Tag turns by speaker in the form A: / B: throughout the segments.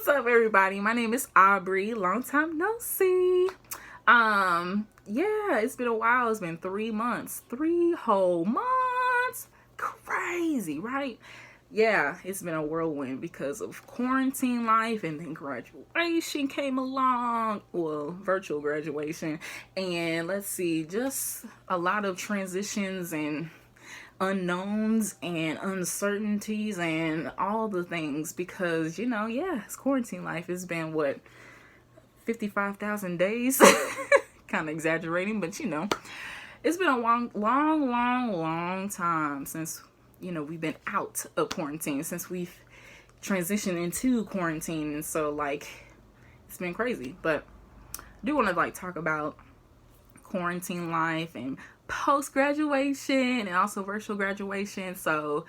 A: What's up, everybody? My name is Aubrey. Long time no see. Yeah, it's been a while. It's been 3 months, 3 whole months. Crazy, right? Yeah, it's been a whirlwind because of quarantine life, and then graduation came along. Well, virtual graduation, and let's see, just a lot of transitions and unknowns and uncertainties and all the things because yeah, it's quarantine life. It's been what, 55,000 days. Kind of exaggerating, but it's been a long time since we've been out of quarantine, since we've transitioned into quarantine. And so like it's been crazy, but I do want to talk about quarantine life and post graduation and also virtual graduation. So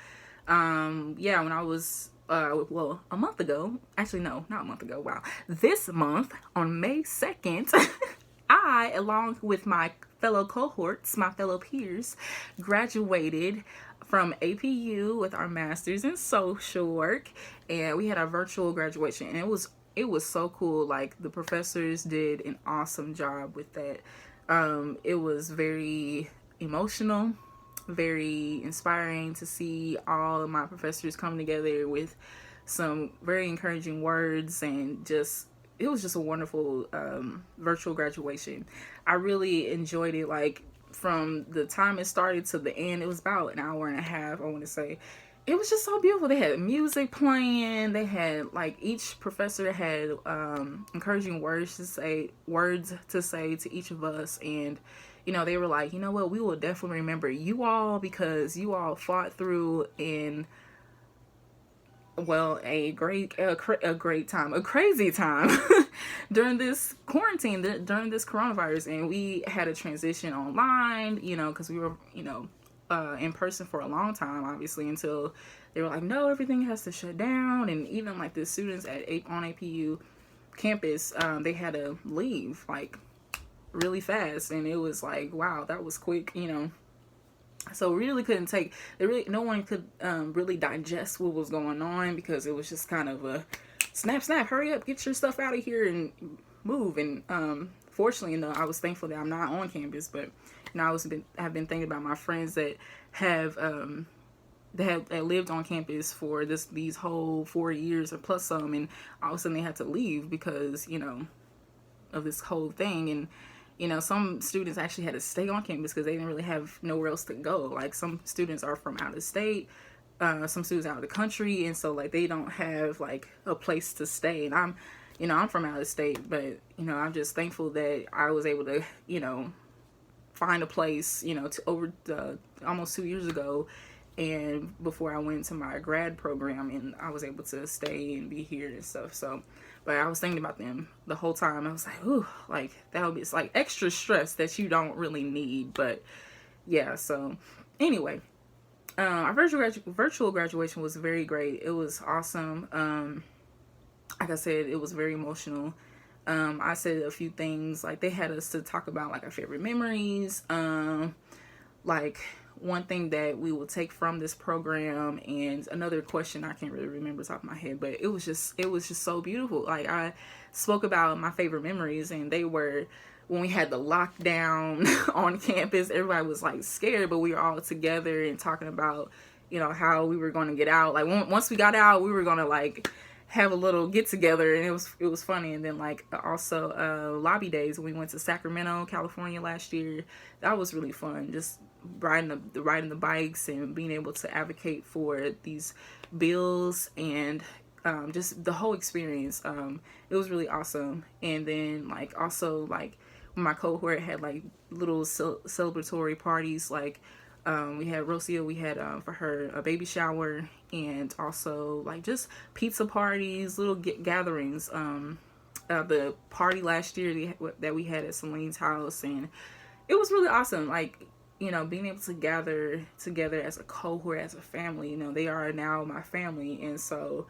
A: yeah, when I was a month ago, actually no, not a month ago, wow, this month on May 2nd, I, along with my fellow cohorts, my fellow peers, graduated from APU with our masters in social work, and we had our virtual graduation, and it was so cool. Like, the professors did an awesome job with that. It was very emotional, very inspiring to see all of my professors come together with some very encouraging words, and it was just a wonderful virtual graduation. I really enjoyed it. Like, from the time it started to the end, it was about an hour and a half, I want to say. It was just so beautiful. They had music playing. They had, each professor had encouraging words to say to each of us. And they were like, you know what, we will definitely remember you all because you all fought through in, well, a great time, a crazy time during this quarantine, during this coronavirus. And we had a transition online, because we were, in person for a long time, obviously, until they were like, no, everything has to shut down. And even the students on APU campus, they had to leave really fast. And it was like, wow, that was quick, So really couldn't take, no one could really digest what was going on, because it was just kind of a snap, hurry up, get your stuff out of here and move. And fortunately, I was thankful that I'm not on campus, but I've been thinking about my friends that have that lived on campus for these whole 4 years or plus some, and all of a sudden they had to leave because of this whole thing. And some students actually had to stay on campus because they didn't really have nowhere else to go. Like, some students are from out of state, some students out of the country, and so they don't have a place to stay. And I'm from out of state, but I'm just thankful that I was able to find a place to over almost 2 years ago, and before I went to my grad program, and I was able to stay and be here and stuff. So, but I was thinking about them the whole time. I was like, ooh, that would be, it's extra stress that you don't really need. But yeah, so anyway, our virtual graduation was very great. It was awesome. Like I said, it was very emotional. I said a few things, they had us to talk about our favorite memories, one thing that we will take from this program, and another question I can't really remember top of my head, but it was just so beautiful. I spoke about my favorite memories, and they were when we had the lockdown on campus. Everybody was scared, but we were all together and talking about how we were going to get out. Once we got out, we were going to have a little get together, and it was funny. And then also lobby days when we went to Sacramento, California last year. That was really fun, just riding the bikes and being able to advocate for these bills, and just the whole experience. It was really awesome. And then also my cohort had little celebratory parties. We had Rosia, we had for her a baby shower, and also just pizza parties, little gatherings. The party last year that we had at Celine's house, and it was really awesome. Being able to gather together as a cohort, as a family. They are now my family, and so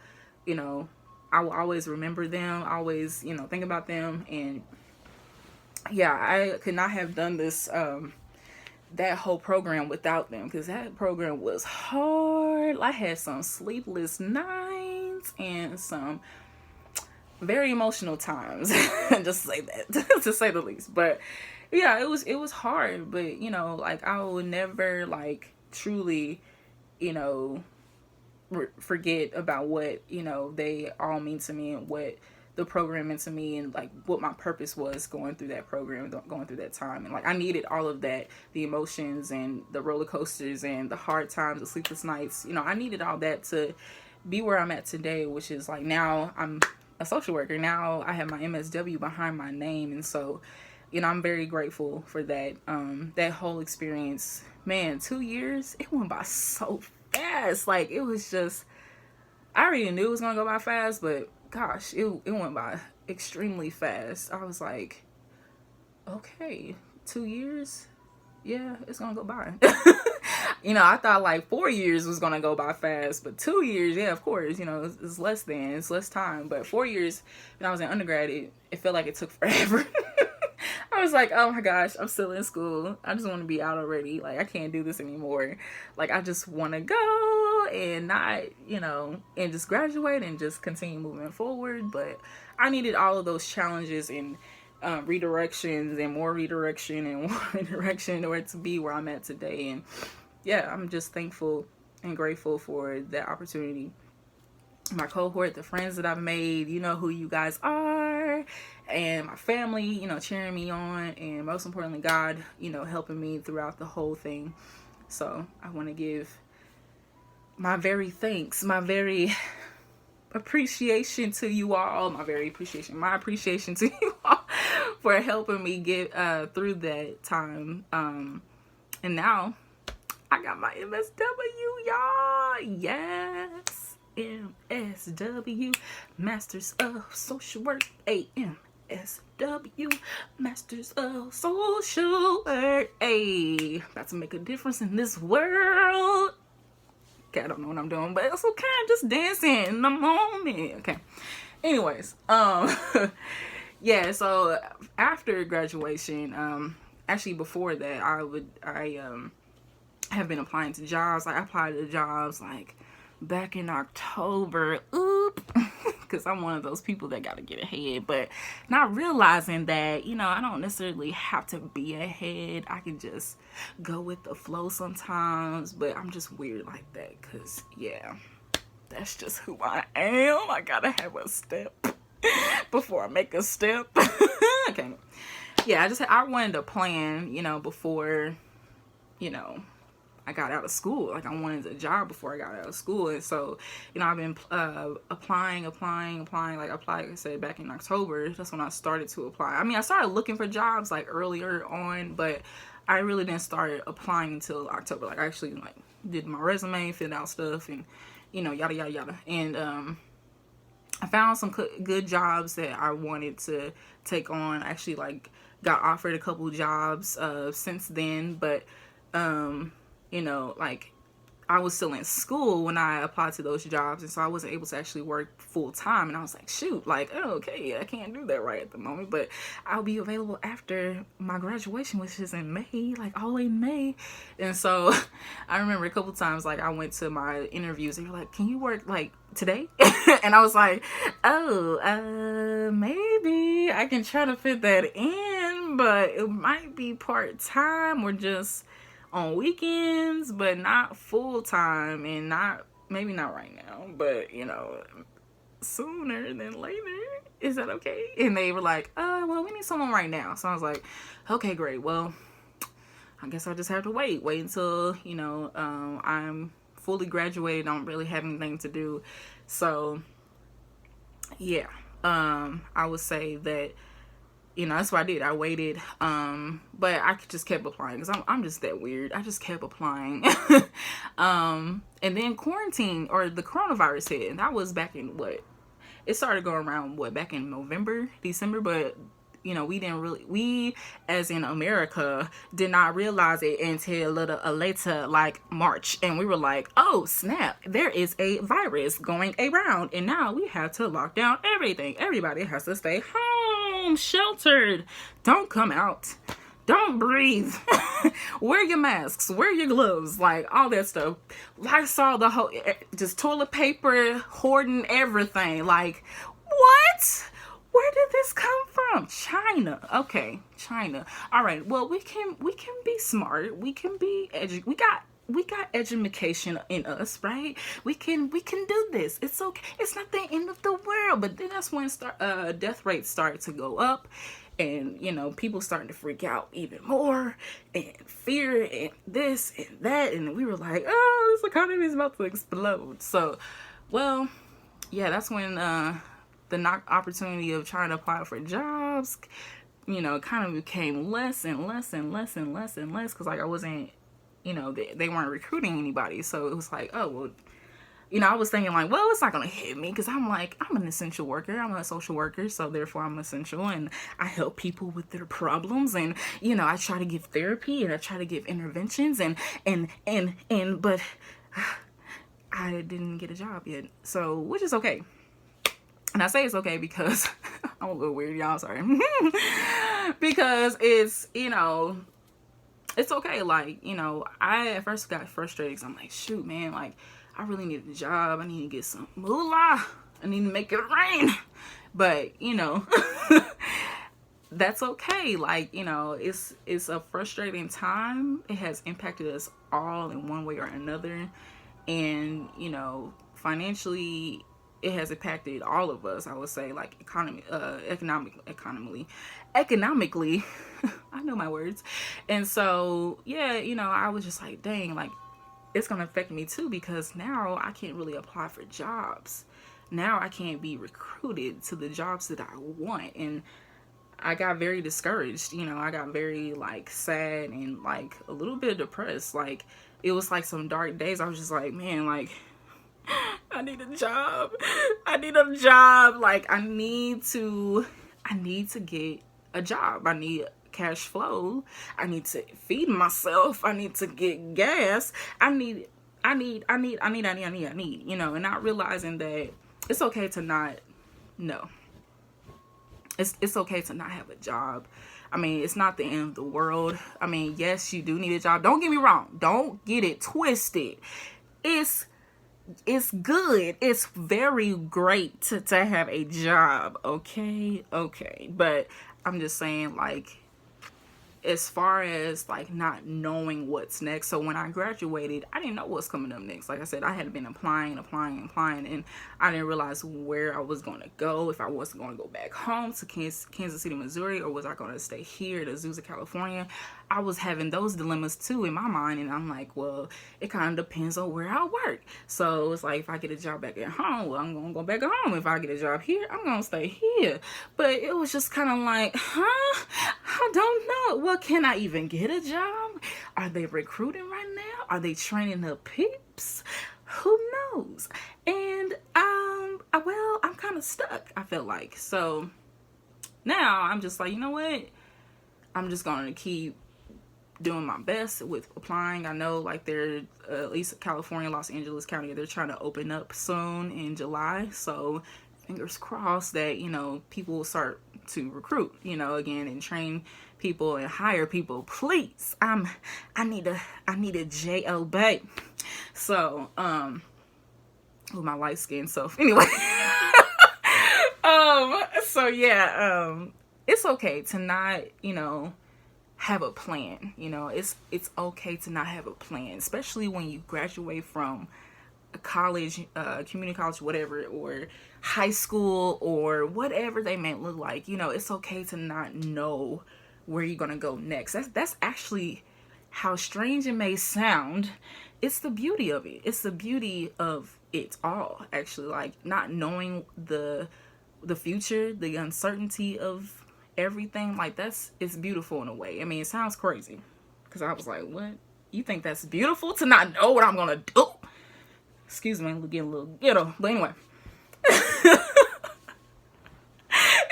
A: I will always remember them, always think about them. And yeah, I could not have done this that whole program without them, because that program was hard. I had some sleepless nights and some very emotional times, just to say that, to say the least. But yeah, it was hard, but like I would never like truly, you know, forget about what they all mean to me and what the program meant to me and like what my purpose was going through that program, going through that time. And like I needed all of that, the emotions and the roller coasters and the hard times, the sleepless nights. I needed all that to be where I'm at today, which is like now I'm a social worker. Now I have my MSW behind my name, and so I'm very grateful for that. That whole experience, man. 2 years, it went by so fast. Like it was just, I already knew it was gonna go by fast, but gosh, it went by extremely fast. I was like, okay, 2 years, yeah, it's gonna go by. I thought like 4 years was gonna go by fast, but 2 years, yeah, of course, it's less time. But 4 years when I was in undergrad, it felt like it took forever. I was like, oh my gosh, I'm still in school. I just want to be out already. Like, I can't do this anymore. Like, I just want to go and not, and just graduate and just continue moving forward. But I needed all of those challenges and redirections and more redirection and more redirection in order to be where I'm at today. And yeah, I'm just thankful and grateful for that opportunity. My cohort, the friends that I've made, who you guys are, and my family, cheering me on, and most importantly, God, helping me throughout the whole thing. So I want to give my very thanks, my very appreciation to you all, my appreciation to you all for helping me get through that time. And now I got my MSW, y'all. Yes. MSW, Masters of Social Work. AMSW, Masters of Social Work. About to make a difference in this world. Okay, I don't know what I'm doing, but it's okay. I'm just dancing in the moment. Okay. Anyways, yeah. So after graduation, actually before that, I have been applying to jobs. I applied to jobs like back in October, because I'm one of those people that gotta get ahead, but not realizing that, I don't necessarily have to be ahead. I can just go with the flow sometimes, but I'm just weird like that, because, yeah, that's just who I am. I gotta have a step before I make a step. Okay. Yeah, I wanted to plan, before, I got out of school. Like, I wanted a job before I got out of school. And so, I've been applying. Like, I applied, like I said, back in October. That's when I started to apply. I mean, I started looking for jobs, like, earlier on, but I really didn't start applying until October. Like, I actually, like, did my resume, filled out stuff, and, yada, yada, yada. And I found some good jobs that I wanted to take on. I actually, like, got offered a couple jobs since then, but like I was still in school when I applied to those jobs, and so I wasn't able to actually work full time. And I was like, shoot, like, oh, okay, I can't do that right at the moment, but I'll be available after my graduation, which is in May, like all the way in May. And so I remember a couple times, like, I went to my interviews and they were like, can you work like today? And I was like, oh, maybe I can try to fit that in, but it might be part-time or just on weekends, but not full time, and maybe not right now, but sooner than later. Is that okay? And they were like, well, we need someone right now. So I was like, okay, great. Well, I guess I'll just have to wait until I'm fully graduated. I don't really have anything to do. So yeah, I would say that that's what I did. I waited, but I just kept applying because I'm just that weird. I just kept applying. And then quarantine, or the coronavirus hit, and that was back in it started going around back in November, December, but we as in America did not realize it until a little later, like March, and we were like, oh snap, there is a virus going around, and now we have to lock down everything. Everybody has to stay home, sheltered, don't come out, don't breathe, wear your masks, wear your gloves, like all that stuff. I saw the whole, just toilet paper, hoarding everything, like, what? what? Where did this come from? China. Okay, China. All right. Well, we can be smart. We can be we got education in us, right? We can do this. It's okay. It's not the end of the world. But then that's when death rates start to go up, and people starting to freak out even more, and fear and this and that, and we were like, oh, this economy is about to explode. So, well, yeah, that's when the opportunity of trying to apply for jobs, kind of became less and less and less and less and less, because like I wasn't, they weren't recruiting anybody. So it was like, oh well, I was thinking like, well, it's not gonna hit me, because I'm like, I'm an essential worker, I'm a social worker, so therefore I'm essential, and I help people with their problems, and I try to give therapy, and I try to give interventions, but I didn't get a job yet, so, which is okay. And I say it's okay because I'm a little weird, y'all, sorry. Because it's, it's okay. Like, I at first got frustrated because I'm like, shoot, man, like, I really need a job. I need to get some moolah. I need to make it rain. But, that's okay. Like, it's a frustrating time. It has impacted us all in one way or another. And, financially, it has impacted all of us. I would say, like, economically, I know my words. And so, yeah, I was just like, dang, like, it's gonna affect me too, because now I can't really apply for jobs. Now I can't be recruited to the jobs that I want. And I got very discouraged. I got very, like, sad and, like, a little bit depressed. Like, it was like some dark days. I was just like, man, like, I need a job. I need a job. Like, I need to get a job. I need cash flow. I need to feed myself. I need to get gas. I need, and not realizing that it's okay to not know. It's okay to not have a job. I mean, it's not the end of the world. I mean, yes, you do need a job. Don't get me wrong. Don't get it twisted. It's good. It's very great to have a job. Okay. But I'm just saying, like, as far as, like, not knowing what's next. So when I graduated, I didn't know what's coming up next. Like I said, I had been applying, and I didn't realize where I was going to go, if I was going to go back home to Kansas City, Missouri, or was I going to stay here to Azusa, California. I was having those dilemmas too in my mind, and I'm like, well, it kind of depends on where I work. So it's like, if I get a job back at home, well, I'm going to go back home. If I get a job here, I'm going to stay here. But it was just kind of like, I don't know. Well, can I even get a job? Are they recruiting right now? Are they training up peeps? Who knows? And well, I'm kind of stuck, I feel like. So now I'm just like, you know what? I'm just going to keep doing my best with applying. I know, like, they're at least California, Los Angeles County, they're trying to open up soon in July. So fingers crossed that, people will start to recruit, again, and train people and hire people. Please. I need a job. So, with my light skin self. Anyway. So yeah, it's okay to not, have a plan. It's okay to not have a plan, especially when you graduate from a college, community college, whatever, or high school, or whatever they may look like. It's okay to not know where you're gonna go next. That's actually, how strange it may sound, it's the beauty of it. It's the beauty of it all, actually. Like, not knowing the future, the uncertainty of everything, like, it's beautiful in a way. I mean, it sounds crazy, because I was like, what? You think that's beautiful, to not know what I'm gonna do? Excuse me, I'm getting a little ghetto. But anyway.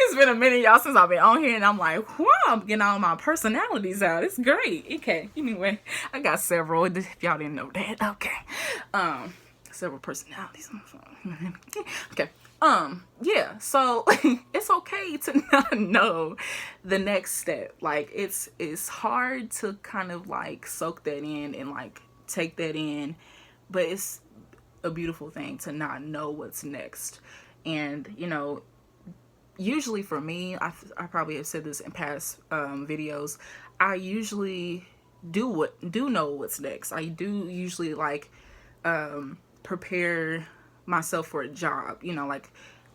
A: It's been a minute, y'all, since I've been on here, and I'm like, wow, I'm getting all my personalities out. It's great. Okay. Anyway, I got several, if y'all didn't know that. Okay. Several personalities on the phone. Okay. Yeah, so it's okay to not know the next step. Like, it's hard to kind of, like, soak that in and, like, take that in, but it's a beautiful thing to not know what's next. And, usually for me, I probably have said this in past videos, I usually do know what's next. I do usually like prepare myself for a job. You know, like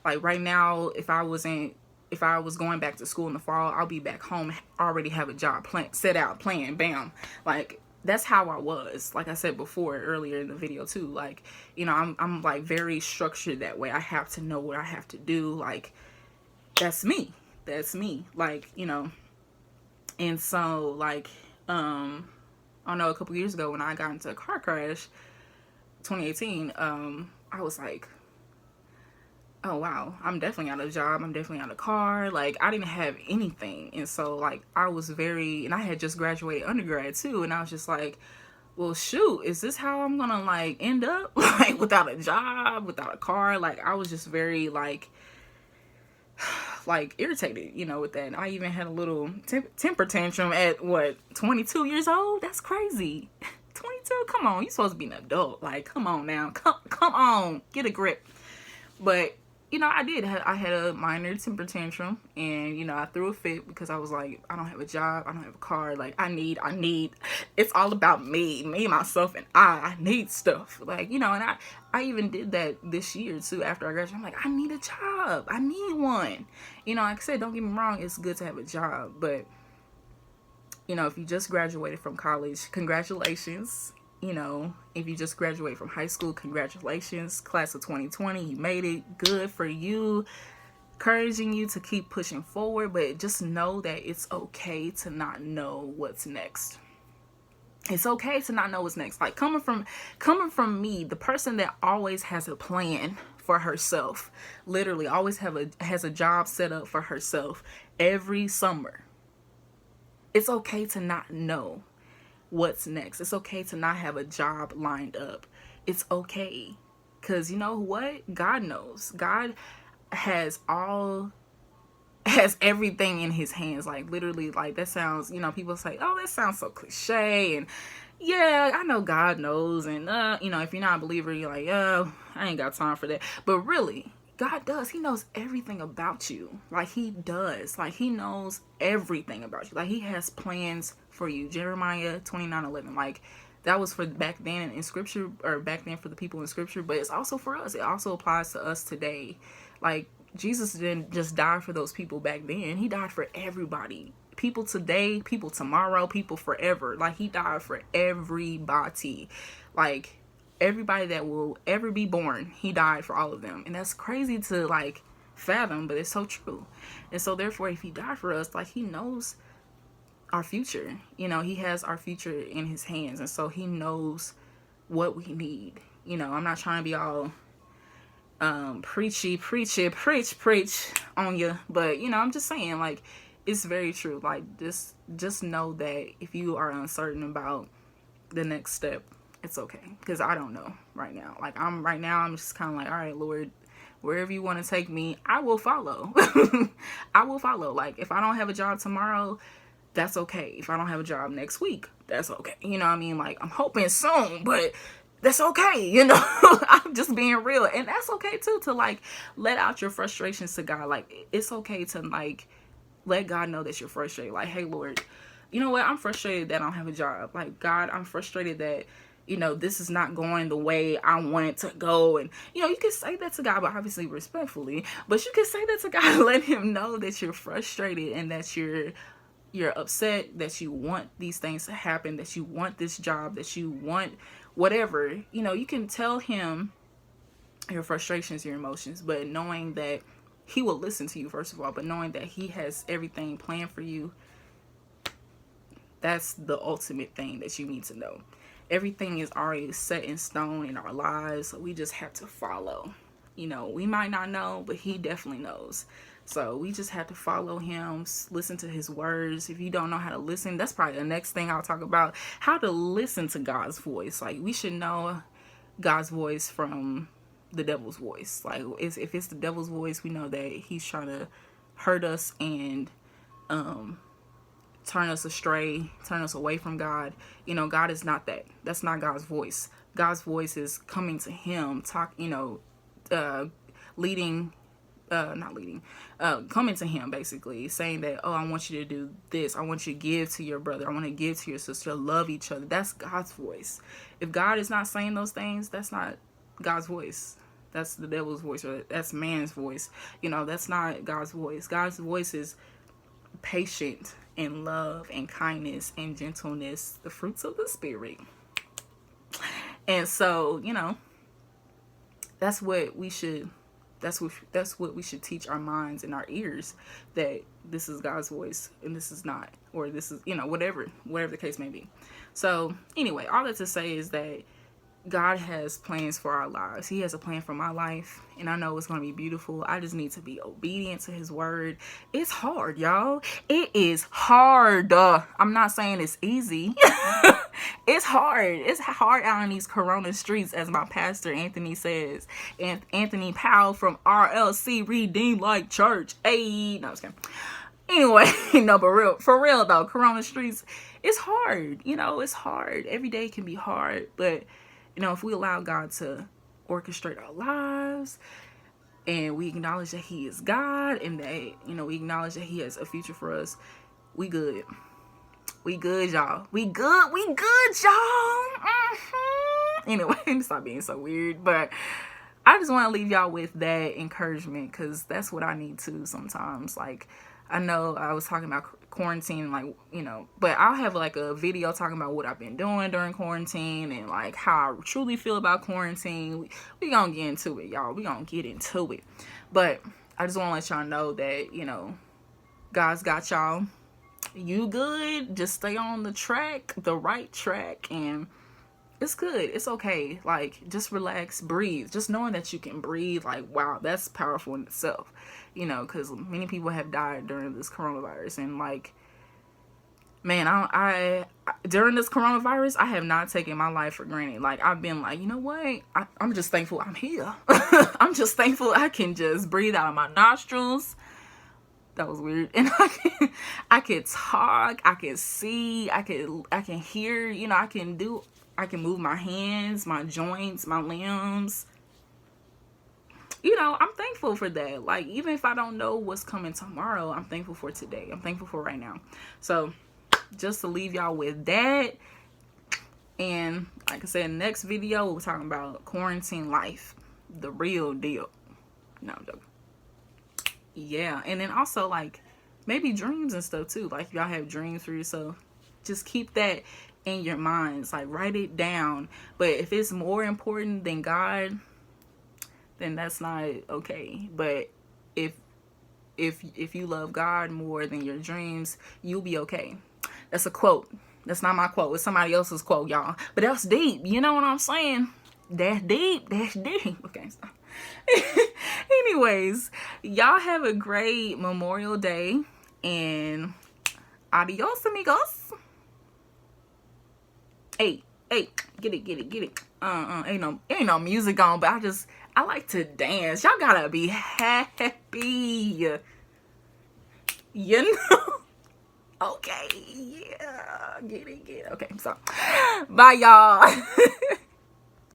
A: right now, if I was going back to school in the fall, I'll be back home, already have a job set out, plan, bam. Like that's how I was. Like I said before earlier in the video too. Like, you know, I'm like very structured that way. I have to know what I have to do. Like that's me. That's me. Like, you know, and so like I don't know, a couple years ago when I got into a car crash, 2018, I was like, oh wow, I'm definitely out of a job, I'm definitely out of a car. Like I didn't have anything. And so like I was very, and I had just graduated undergrad too, and I was just like, well shoot, is this how I'm gonna like end up? Like without a job, without a car? Like I was just very like irritated, you know, with that. And I even had a little temper tantrum at what, 22 years old? That's crazy. 22, come on, you're supposed to be an adult. Like come on now, come on, get a grip. But you know, I had a minor temper tantrum, and you know, I threw a fit because I was like, I don't have a job, I don't have a car. Like I need it's all about me, myself, and I need stuff. Like, you know, and I even did that this year too. After I graduated, I'm like, I need a job, I need one. You know, like I said, don't get me wrong, it's good to have a job, but you know, if you just graduated from college, congratulations. You know, if you just graduate from high school, congratulations. Class of 2020, you made it. Good for you. Encouraging you to keep pushing forward, but just know that it's okay to not know what's next. It's okay to not know what's next. Like coming from me, the person that always has a plan for herself, literally always has a job set up for herself every summer. It's okay to not know what's next. It's okay to not have a job lined up. It's okay, because you know what? God knows. God has everything in his hands. Like literally, like that sounds, you know, people say, oh, that sounds so cliche, and yeah, I know God knows, and you know, if you're not a believer, you're like, oh, I ain't got time for that. But really, God does. He knows everything about you. Like he does. Like he knows everything about you. Like he has plans for you. Jeremiah 29:11. Like that was for back then in scripture, or back then for the people in scripture, but it's also for us. It also applies to us today. Like Jesus didn't just die for those people back then. He died for everybody. People today, people tomorrow, people forever. Like he died for everybody. Like everybody that will ever be born, he died for all of them. And that's crazy to like fathom, but it's so true. And so therefore, if he died for us, like he knows our future. You know, he has our future in his hands, and so he knows what we need. You know, I'm not trying to be all preach on you, but you know, I'm just saying, like, it's very true. Like just know that if you are uncertain about the next step, it's okay, because I don't know right now. Like I'm just kind of like, all right, Lord, wherever you want to take me, I will follow. I will follow. Like if I don't have a job tomorrow, that's okay. If I don't have a job next week, that's okay. You know what I mean? Like I'm hoping soon, but that's okay. You know, I'm just being real, and that's okay too, to like let out your frustrations to God. Like it's okay to like let God know that you're frustrated. Like, hey, Lord, you know what? I'm frustrated that I don't have a job. Like, God, I'm frustrated that, you know, this is not going the way I want it to go. And, you know, you can say that to God, but obviously respectfully. But you can say that to God and let him know that you're frustrated and that you're upset, that you want these things to happen, that you want this job, that you want whatever. You know, you can tell him your frustrations, your emotions, but knowing that he will listen to you, first of all, but knowing that he has everything planned for you, that's the ultimate thing that you need to know. Everything is already set in stone in our lives, so we just have to follow. You know, we might not know, but he definitely knows. So we just have to follow him, listen to his words. If you don't know how to listen, that's probably the next thing I'll talk about, how to listen to God's voice. Like, we should know God's voice from the devil's voice. Like, if it's the devil's voice, we know that he's trying to hurt us and turn us astray, turn us away from God. You know, God is not that. That's not God's voice. God's voice is coming to him, leading not leading, coming to him, basically saying that, oh, I want you to do this, I want you to give to your brother, I want to give to your sister, love each other. That's God's voice. If God is not saying those things, that's not God's voice. That's the devil's voice, or that's man's voice. That's not God's voice. God's voice is patient and love and kindness and gentleness, the fruits of the spirit. And so, that's what we should teach our minds and our ears, that this is God's voice and this is not, or this is, whatever the case may be. So anyway, all that to say is that God has plans for our lives. He has a plan for my life, and I know it's going to be beautiful. I just need to be obedient to his word. It's hard, y'all. It is hard. I'm not saying it's easy. It's hard. It's hard out in these corona streets, as my pastor Anthony says. And Anthony Powell from RLC Redeemed Light Church. Hey, no, I was kidding. Anyway, no, but for real though, corona streets, it's hard. It's hard. Every day can be hard, but if we allow God to orchestrate our lives, and we acknowledge that he is God, and that, we acknowledge that he has a future for us, we good. We good, y'all. We good, y'all. Anyway, stop being so weird, but I just want to leave y'all with that encouragement, because that's what I need to sometimes. Like, I know I was talking about quarantine, like, but I'll have like a video talking about what I've been doing during quarantine, and like how I truly feel about quarantine. We gonna get into it, y'all. We gonna get into it. But I just want to let y'all know that, God's got y'all. You good. Just stay on the right track, and it's good. It's okay. Like, just relax, breathe. Just knowing that you can breathe, like, wow, that's powerful in itself. Because many people have died during this coronavirus, and like, man, I during this coronavirus, I have not taken my life for granted. Like, I've been like, you know what? I'm just thankful I'm here. I'm just thankful I can just breathe out of my nostrils. That was weird. And I can talk, I can see, I can hear, I can move my hands, my joints, my limbs. I'm thankful for that. Like, even if I don't know what's coming tomorrow, I'm thankful for today. I'm thankful for right now. So just to leave y'all with that. And like I said, next video, we're talking about quarantine life, the real deal. No, I'm joking. Yeah. And then also, like, maybe dreams and stuff too. Like, y'all have dreams for yourself, just keep that in your minds. Like, write it down. But if it's more important than God, then that's not okay. But if you love God more than your dreams, you'll be okay. That's a quote. That's not my quote. It's somebody else's quote, y'all. But that's deep. You know what I'm saying? That's deep. That's deep. Okay, stop. Anyways, y'all have a great Memorial Day, and adios, amigos. Hey, get it. Ain't no music on, but I like to dance. Y'all gotta be happy. Okay, yeah, get it. Okay, so bye, y'all.